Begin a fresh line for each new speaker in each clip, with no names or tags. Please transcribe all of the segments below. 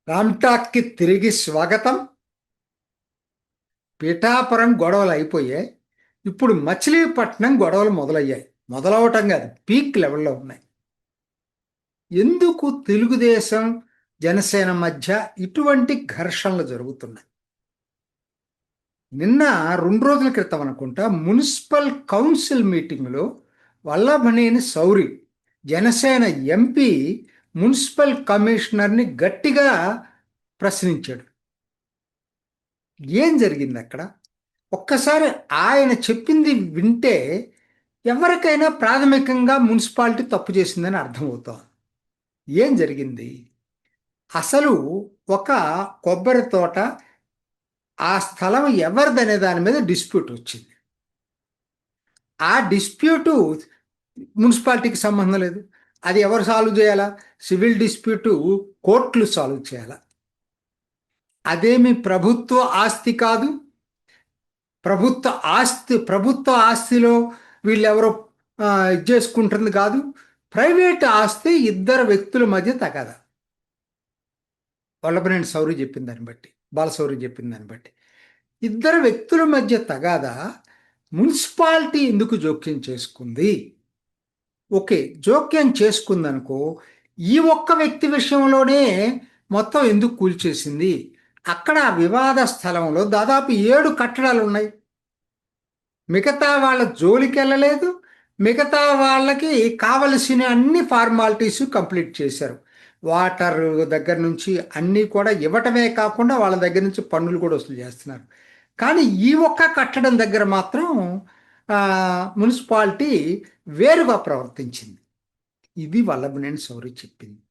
రామ్టాక్కి తిరిగి స్వాగతం. పిఠాపురం గొడవలు అయిపోయాయి. ఇప్పుడు మచిలీపట్నం గొడవలు మొదలయ్యాయి. మొదలవటం కాదు, పీక్ లెవెల్లో ఉన్నాయి. ఎందుకు తెలుగుదేశం జనసేన మధ్య ఇటువంటి ఘర్షణలు జరుగుతున్నాయి? నిన్న 2 రోజుల క్రితం అనుకుంటా మున్సిపల్ కౌన్సిల్ మీటింగ్లో వల్లభనేని సౌరి జనసేన ఎంపీ మున్సిపల్ కమిషనర్ని గట్టిగా ప్రశ్నించాడు. ఏం జరిగింది అక్కడ? ఒక్కసారి ఆయన చెప్పింది వింటే ఎవరికైనా ప్రాథమికంగా మున్సిపాలిటీ తప్పు చేసిందని అర్థమవుతాం. ఏం జరిగింది? అసలు ఒక కొబ్బరి తోట, ఆ స్థలం ఎవరిదనే దాని మీద డిస్ప్యూట్ వచ్చింది. ఆ డిస్ప్యూటు మున్సిపాలిటీకి సంబంధం లేదు. అది ఎవరు సాల్వ్ చేయాలా? సివిల్ డిస్ప్యూటు కోర్టులు సాల్వ్ చేయాలా. అదేమి ప్రభుత్వ ఆస్తి కాదు. ప్రభుత్వ ఆస్తిలో వీళ్ళెవరో ఇది చేసుకుంటుంది కాదు. ప్రైవేట్ ఆస్తి ఇద్దరు వ్యక్తుల మధ్య తగాదా. వల్లభనేని సౌరి చెప్పిన దాన్ని బట్టి, బాలశౌరి చెప్పిన దాన్ని బట్టి ఇద్దరు వ్యక్తుల మధ్య తగాదా. మున్సిపాలిటీ ఎందుకు జోక్యం చేసుకుంది? ఓకే, జోక్యం చేసుకుందనుకో, ఈ ఒక్క వ్యక్తి విషయంలోనే మొత్తం ఎందుకు కూల్చేసింది? అక్కడ వివాద స్థలంలో దాదాపు 7 కట్టడాలు ఉన్నాయి. మిగతా వాళ్ళ జోలికి వెళ్ళలేదు. మిగతా వాళ్ళకి కావలసిన అన్ని ఫార్మాలిటీస్ కంప్లీట్ చేశారు. వాటర్ దగ్గర నుంచి అన్నీ కూడా ఇవ్వటమే కాకుండా వాళ్ళ దగ్గర నుంచి పన్నులు కూడా వసూలు చేస్తున్నారు. కానీ ఈ ఒక్క కట్టడం దగ్గర మాత్రం మున్సిపాలిటీ వేరుగా ప్రవర్తించింది. ఇది వల్లభనేని సౌరి చెప్పింది.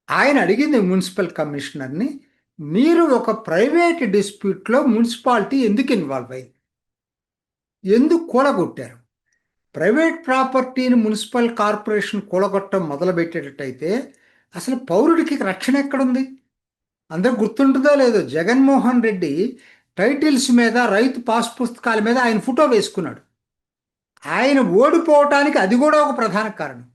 ఆయన అడిగింది మున్సిపల్ కమిషనర్ని, మీరు ఒక ప్రైవేట్ డిస్ప్యూట్లో మున్సిపాలిటీ ఎందుకు ఇన్వాల్వ్ అయింది? ఎందుకు కూలగొట్టారు? ప్రైవేట్ ప్రాపర్టీని మున్సిపల్ కార్పొరేషన్ కూలగొట్టడం మొదలుపెట్టేటట్టయితే అసలు పౌరుడికి రక్షణ ఎక్కడుంది? అందరూ గుర్తుంటుందో లేదో, జగన్మోహన్ రెడ్డి టైటిల్స్ మీద, రైతు పాస్ పుస్తకాల మీద ఆయన ఫోటో వేసుకున్నాడు. ఆయన ఓడిపోవటానికి అది కూడా ఒక ప్రధాన కారణం.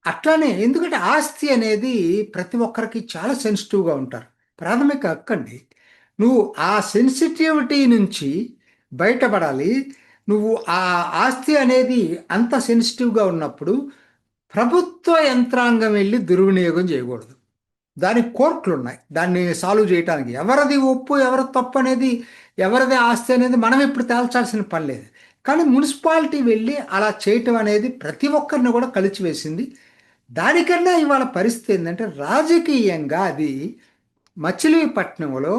అట్లానే, ఎందుకంటే ఆస్తి అనేది ప్రతి ఒక్కరికి చాలా సెన్సిటివ్గా ఉంటారు. ప్రాథమిక హక్కు అండి. నువ్వు ఆ సెన్సిటివిటీ నుంచి బయటపడాలి. నువ్వు ఆ ఆస్తి అనేది అంత సెన్సిటివ్గా ఉన్నప్పుడు ప్రభుత్వ యంత్రాంగం వెళ్ళి దుర్వినియోగం చేయకూడదు. దానికి కోర్టులు ఉన్నాయి దాన్ని సాల్వ్ చేయడానికి. ఎవరిది ఒప్పు ఎవరి తప్పు అనేది, ఎవరిది ఆస్తి అనేది మనం ఇప్పుడు తేల్చాల్సిన పని లేదు. కానీ మున్సిపాలిటీ వెళ్ళి అలా చేయటం అనేది ప్రతి ఒక్కరిని కూడా కలిచివేసింది. దానికన్నా ఇవాళ పరిస్థితి ఏంటంటే, రాజకీయంగా అది మచిలీపట్నంలో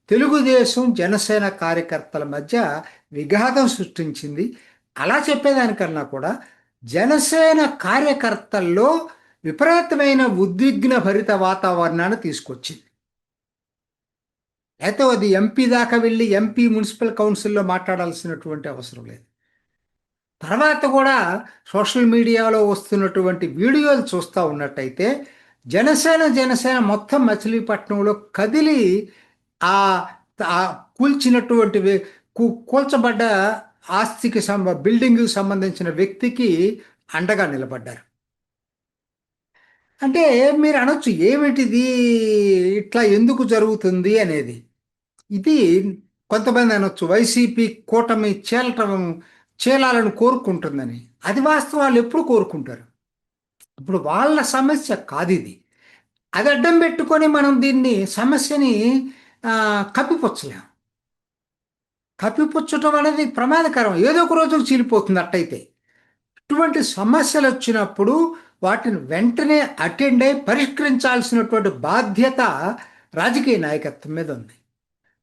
తెలుగుదేశం జనసేన కార్యకర్తల మధ్య విఘాతం సృష్టించింది. అలా చెప్పేదానికన్నా కూడా జనసేన కార్యకర్తల్లో విపరీతమైన ఉద్విగ్న భరిత వాతావరణాన్ని తీసుకొచ్చింది. అయితే అది ఎంపీ దాకా వెళ్ళి ఎంపీ మున్సిపల్ కౌన్సిల్లో మాట్లాడాల్సినటువంటి అవసరం లేదు. తర్వాత కూడా సోషల్ మీడియాలో వస్తున్నటువంటి వీడియోలు చూస్తూ ఉన్నట్టయితే జనసేన మొత్తం మచిలీపట్నంలో కదిలి ఆ ఆ కూల్చినటువంటి కూల్చబడ్డ ఆస్తికి బిల్డింగ్కి సంబంధించిన వ్యక్తికి అండగా నిలబడ్డారు. అంటే మీరు అనొచ్చు, ఏమిటిది, ఇట్లా ఎందుకు జరుగుతుంది అనేది. ఇది కొంతమంది అనొచ్చు, వైసీపీ కూటమి చేలాలను కోరుకుంటుందని. అది వాస్తవం, వాళ్ళు ఎప్పుడు కోరుకుంటారు. ఇప్పుడు వాళ్ళ సమస్య కాదు ఇది. అది అడ్డం పెట్టుకొని మనం దీన్ని సమస్యని కప్పిపుచ్చలేం. కప్పిపుచ్చటం అనేది ప్రమాదకరం. ఏదో ఒక రోజు చీలిపోతుంది అట్టయితే. ఇటువంటి సమస్యలు వచ్చినప్పుడు వాటిని వెంటనే అటెండ్ అయి పరిష్కరించాల్సినటువంటి బాధ్యత రాజకీయ నాయకత్వం మీద ఉంది.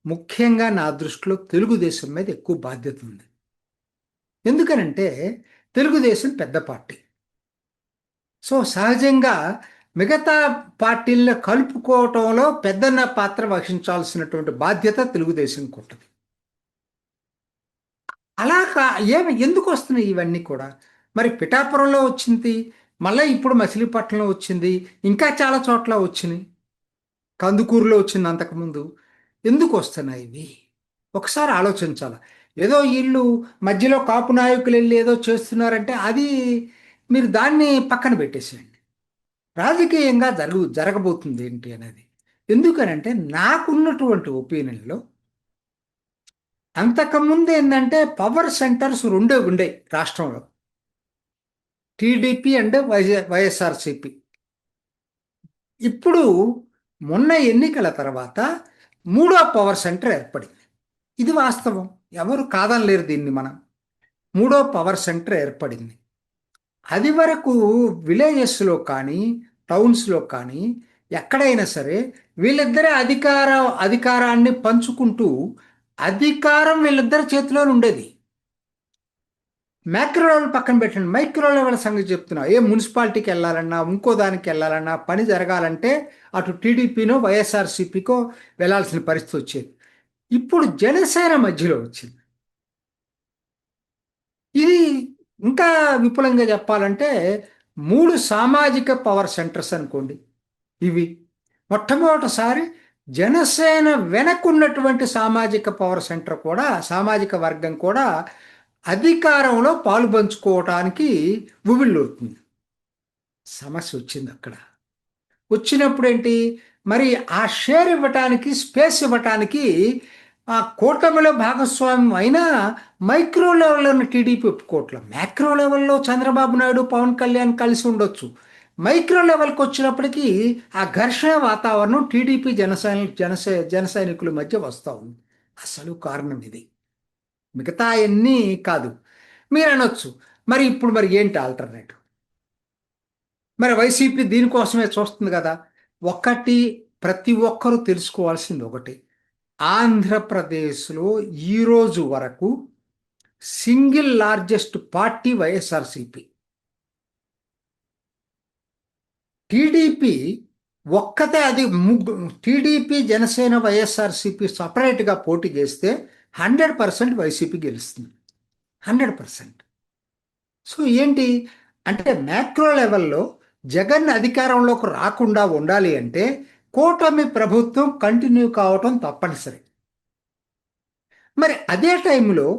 ముఖ్యంగా నా దృష్టిలో తెలుగుదేశం మీద ఎక్కువ బాధ్యత ఉంది. ఎందుకనంటే తెలుగుదేశం పెద్ద పార్టీ. సో సహజంగా మిగతా పార్టీలను కలుపుకోవటంలో పెద్దన్న పాత్ర వహించాల్సినటువంటి బాధ్యత తెలుగుదేశంకి ఉంటుంది. అలా ఎందుకు వస్తున్నాయి ఇవన్నీ కూడా? మరి పిఠాపురంలో వచ్చింది, మళ్ళీ ఇప్పుడు మచిలీపట్నంలో వచ్చింది, ఇంకా చాలా చోట్ల వచ్చినాయి, కందుకూరులో వచ్చింది అంతకుముందు. ఎందుకు వస్తున్నాయి ఇవి? ఒకసారి ఆలోచించాలి. ఏదో వీళ్ళు మధ్యలో కాపు నాయకులు వెళ్ళి ఏదో చేస్తున్నారంటే అది మీరు దాన్ని పక్కన పెట్టేసేయండి. రాజకీయంగా జరగబోతుంది ఏంటి అనేది. ఎందుకనంటే నాకున్నటువంటి ఒపీనియన్లో అంతకుముందు ఏంటంటే పవర్ సెంటర్స్ రెండే ఉండే రాష్ట్రంలో, టీడీపీ అండ్ వైఎస్ఆర్సిపి. ఇప్పుడు మొన్న ఎన్నికల తర్వాత మూడో పవర్ సెంటర్ ఏర్పడింది. ఇది వాస్తవం, ఎవరు కాదనలేరు దీన్ని. మనం మూడో పవర్ సెంటర్ ఏర్పడింది. అది వరకు విలేజెస్లో కానీ టౌన్స్లో కానీ ఎక్కడైనా సరే వీళ్ళిద్దరే అధికారాన్ని పంచుకుంటూ అధికారం వీళ్ళిద్దరి చేతిలో ఉండేది. మ్యాక్రో లెవెల్ పక్కన పెట్టండి, మైక్రో లెవెల్ సంగతి చెప్తున్నా. ఏ మున్సిపాలిటీకి వెళ్ళాలన్నా ఇంకో దానికి వెళ్ళాలన్నా పని జరగాలంటే అటు టీడీపీనో వైఎస్ఆర్సీపీకో వెళ్ళాల్సిన పరిస్థితి వచ్చేది. ఇప్పుడు జనసేన మధ్యలో వచ్చింది. ఇది ఇంకా విపులంగా చెప్పాలంటే మూడు సామాజిక పవర్ సెంటర్స్ అనుకోండి. ఇవి మొట్టమొదటిసారి జనసేన వెనకున్నటువంటి సామాజిక పవర్ సెంటర్ కూడా, సామాజిక వర్గం కూడా అధికారంలో పాలు పంచుకోవటానికి ఉవ్విళ్ళూరుతుంది. సమస్య వచ్చింది అక్కడ. వచ్చినప్పుడు ఏంటి మరి, ఆ షేర్ ఇవ్వటానికి, స్పేస్ ఇవ్వటానికి ఆ కూటమిలో భాగస్వామ్యం అయినా మైక్రో లెవెల్లో టీడీపీ ఒప్పుకోవట్లేదు. మ్యాక్రో లెవెల్లో చంద్రబాబు నాయుడు పవన్ కళ్యాణ్ కలిసి ఉండొచ్చు. మైక్రో లెవెల్కి వచ్చినప్పటికీ ఆ ఘర్షణ వాతావరణం టీడీపీ జన సైనికుల మధ్య వస్తూ ఉంది. అసలు కారణం ఇది, మిగతా అన్నీ కాదు. మీరు అనొచ్చు మరి ఇప్పుడు మరి ఏంటి ఆల్టర్నేటివ్. మరి వైసీపీ దీనికోసమే చూస్తుంది కదా. ఒకటి ప్రతి ఒక్కరూ తెలుసుకోవాల్సింది ఒకటి, ఆంధ్రప్రదేశ్లో ఈరోజు వరకు single largest party YSRCP. TDP ఒక్కతే, అది టీడీపీ జనసేన వైఎస్ఆర్సీపీ సపరేట్గా పోటీ చేస్తే 100% వైసీపీ గెలుస్తుంది, 100%. సో ఏంటి అంటే మ్యాక్రో లెవెల్లో జగన్ అధికారంలోకి రాకుండా ఉండాలి అంటే కూటమి ప్రభుత్వం కంటిన్యూ కావటం తప్పనిసరి. మరి అదే టైంలో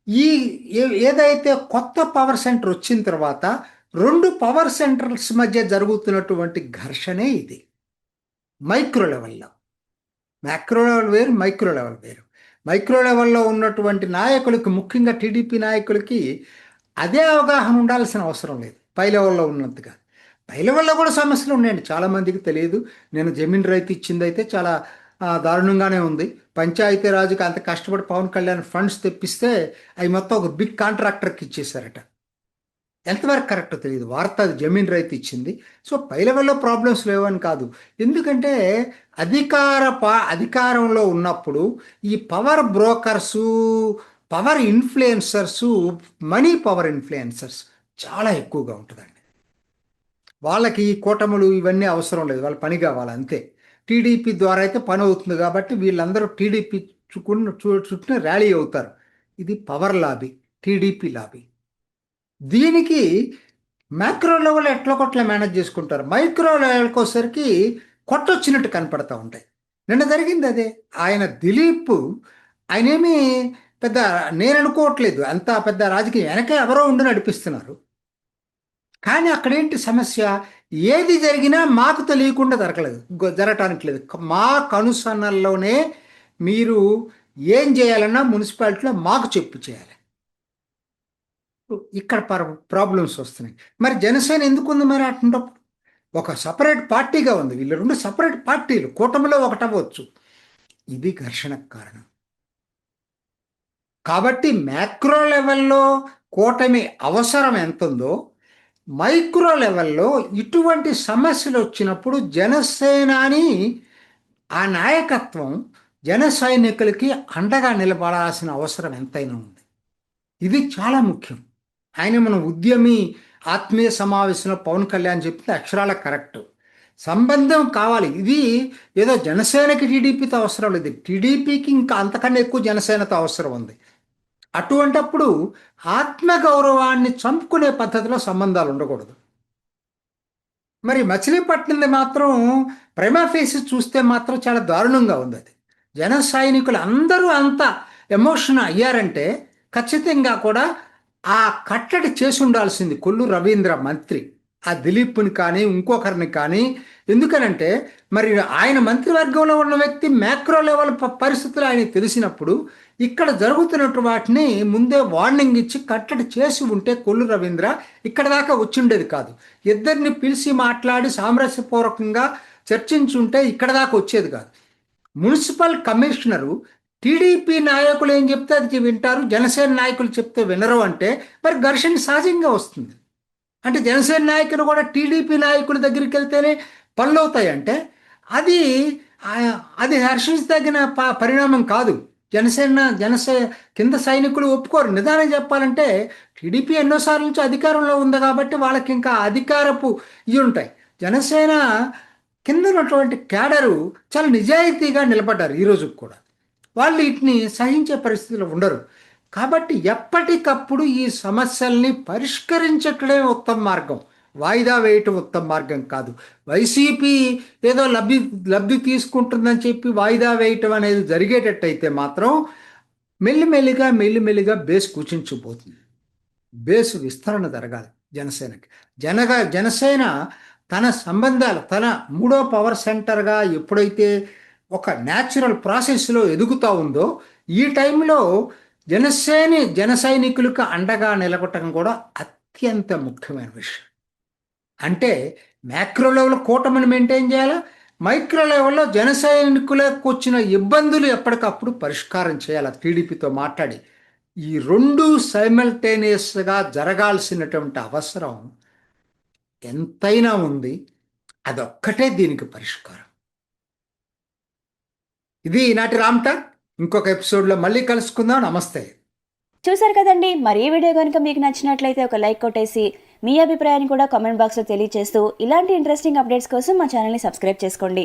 ఈ ఏదైతే కొత్త పవర్ సెంటర్ వచ్చిన తర్వాత రెండు పవర్ సెంటర్స్ మధ్య జరుగుతున్నటువంటి ఘర్షణే ఇది. మైక్రో లెవెల్లో, మ్యాక్రో లెవెల్ వేరు, మైక్రో లెవెల్ వేరు. మైక్రో లెవెల్లో ఉన్నటువంటి నాయకులకి, ముఖ్యంగా టీడీపీ నాయకులకి అదే అవగాహన ఉండాల్సిన అవసరం లేదు పై లెవెల్లో ఉన్నంతగా. పై లెవెల్లో కూడా సమస్యలు ఉన్నాయండి, చాలామందికి తెలియదు. నేను జమీన్ రైతు ఇచ్చింది అయితే చాలా దారుణంగానే ఉంది. పంచాయతీరాజుకి అంత కష్టపడి పవన్ కళ్యాణ్ ఫండ్స్ తెప్పిస్తే అవి మొత్తం ఒక బిగ్ కాంట్రాక్టర్కి ఇచ్చేశారట. ఎంతవరకు కరెక్టో తెలియదు వార్త, అది జమీన్ రైతు ఇచ్చింది. సో పై లెవెల్లో ప్రాబ్లమ్స్ లేవని కాదు, ఎందుకంటే అధికారంలో ఉన్నప్పుడు ఈ power brokers, power influencers, money power influencers చాలా ఎక్కువగా ఉంటుందండి. వాళ్ళకి ఈ కూటములు ఇవన్నీ అవసరం లేదు, వాళ్ళ పని కావాలి అంతే. టీడీపీ ద్వారా అయితే పని అవుతుంది కాబట్టి వీళ్ళందరూ టీడీపీ చుట్టూ ర్యాలీ అవుతారు. ఇది పవర్ లాబీ, టీడీపీ లాబీ. దీనికి మ్యాక్రో లెవెల్ ఎట్లా కొట్లా మేనేజ్ చేసుకుంటారు, మైక్రో లెవెల్కి వచ్చేసరికి కొట్టొచ్చినట్టు కనపడతా ఉంటాయి. నిన్న జరిగింది అదే. ఆయన దిలీప్, ఆయనేమి పెద్ద, నేను అనుకోవట్లేదు అంత పెద్ద రాజకీయం, వెనక ఎవరో ఉండి నడిపిస్తున్నారు. కానీ అక్కడేంటి సమస్య, ఏది జరిగినా మాకు తెలియకుండా జరగటానికి లేదు. మా కనుసన్నల్లోనే మీరు ఏం చేయాలన్నా మున్సిపాలిటీలో మాకు చెప్పు చేయాలి. ఇక్కడ ప్రాబ్లమ్స్ వస్తున్నాయి. మరి జనసేన ఎందుకు ఉంది మరి అటుంటప్పుడు? ఒక సపరేట్ పార్టీగా ఉంది, వీళ్ళు రెండు సపరేట్ పార్టీలు, కూటమిలో ఒకటవచ్చు. ఇది ఘర్షణకు కారణం. కాబట్టి మ్యాక్రో లెవెల్లో కూటమి అవసరం ఎంత ఉందో, మైక్రో లెవెల్లో ఇటువంటి సమస్యలు వచ్చినప్పుడు జనసేనాని ఆ నాయకత్వం జన సైనికులకి అండగా నిలబడాల్సిన అవసరం ఎంతైనా ఉంది. ఇది చాలా ముఖ్యం. ఆయన మన ఉద్యమి ఆత్మీయ సమావేశంలో పవన్ కళ్యాణ్ చెప్తే అక్షరాల కరెక్ట్. సంబంధం కావాలి. ఇది ఏదో జనసేనకి టీడీపీతో అవసరం లేదు, టీడీపీకి ఇంకా అంతకన్నా ఎక్కువ జనసేనతో అవసరం ఉంది. అటువంటప్పుడు ఆత్మగౌరవాన్ని చంపుకునే పద్ధతిలో సంబంధాలు ఉండకూడదు. మరి మచిలీపట్నంది మాత్రం ప్రైమా ఫేసి చూస్తే మాత్రం చాలా దారుణంగా ఉంది. అది జన సైనికులు అందరూ అంత ఎమోషన్ అయ్యారంటే ఖచ్చితంగా కూడా ఆ కట్టడి చేసి ఉండాల్సింది కొల్లు రవీంద్ర మంత్రి. ఆ దిలీప్ని కానీ ఇంకొకరిని కానీ. ఎందుకనంటే మరి ఆయన మంత్రివర్గంలో ఉన్న వ్యక్తి మ్యాక్రో లెవెల్ పరిస్థితులు ఆయనకు తెలిసినప్పుడు ఇక్కడ జరుగుతున్నట్టు వాటిని ముందే వార్నింగ్ ఇచ్చి కట్టడి చేసి ఉంటే కొల్లు రవీంద్ర ఇక్కడ దాకా వచ్చిండేది కాదు. ఇద్దరిని పిలిచి మాట్లాడి సామరస్యపూర్వకంగా చర్చించుంటే ఇక్కడ దాకా వచ్చేది కాదు. మున్సిపల్ కమిషనరు టీడీపీ నాయకులు ఏం చెప్తే అది వింటారు, జనసేన నాయకులు చెప్తే వినరు అంటే మరి ఘర్షణ సహజంగా వస్తుంది. అంటే జనసేన నాయకులు కూడా టీడీపీ నాయకుల దగ్గరికి వెళ్తేనే పనులు అవుతాయంటే అది అది హర్షించదగిన పరిణామం కాదు. కింద సైనికులు ఒప్పుకోరు. నిదానం చెప్పాలంటే టీడీపీ ఎన్నోసార్లు నుంచి అధికారంలో ఉంది కాబట్టి వాళ్ళకి ఇంకా అధికారపు ఇవి ఉంటాయి. జనసేన కింద ఉన్నటువంటి క్యాడరు చాలా నిజాయితీగా నిలబడ్డారు ఈ రోజుకి కూడా. వాళ్ళు వీటిని సహించే పరిస్థితులు ఉండరు. కాబట్టి ఎప్పటికప్పుడు ఈ సమస్యల్ని పరిష్కరించటమే ఉత్తమ మార్గం, వాయిదా వేయటం ఉత్తమ మార్గం కాదు. వైసీపీ ఏదో లబ్ధి తీసుకుంటుందని చెప్పి వాయిదా వేయటం అనేది జరిగేటట్టయితే మాత్రం మెల్లిమెల్లిగా బేస్ కూర్చుంచిపోతుంది. బేసు విస్తరణ జరగాలి జనసేనకి. జనసేన తన సంబంధాలు తన మూడో పవర్ సెంటర్గా ఎప్పుడైతే ఒక న్యాచురల్ ప్రాసెస్లో ఎదుగుతూ ఉందో ఈ టైంలో జన సైనికులకు అండగా నిలబడటం కూడా అత్యంత ముఖ్యమైన విషయం. అంటే మ్యాక్రో లెవెల్ కూటమిని మెయింటైన్ చేయాలా, మైక్రో లెవెల్లో జన సైనికులకు వచ్చిన ఇబ్బందులు ఎప్పటికప్పుడు పరిష్కారం చేయాలి టీడీపీతో మాట్లాడి. ఈ రెండు సైమల్టేనియస్గా జరగాల్సినటువంటి అవసరం ఎంతైనా ఉంది. అదొక్కటే దీనికి పరిష్కారం. ఇది ఈనాటి రామ్టాక్. ఇంకొక ఎపిసోడ్లో మళ్ళీ కలుసుకుందాం. నమస్తే.
చూసారు కదండి, మరి ఈ వీడియో కనుక మీకు నచ్చినట్లయితే ఒక లైక్ కొట్టేసి మీ అభిప్రాయాన్ని కూడా కామెంట్ బాక్స్లో తెలియజేస్తూ ఇలాంటి ఇంట్రెస్టింగ్ అప్డేట్స్ కోసం మా ఛానల్ని సబ్స్క్రైబ్ చేసుకోండి.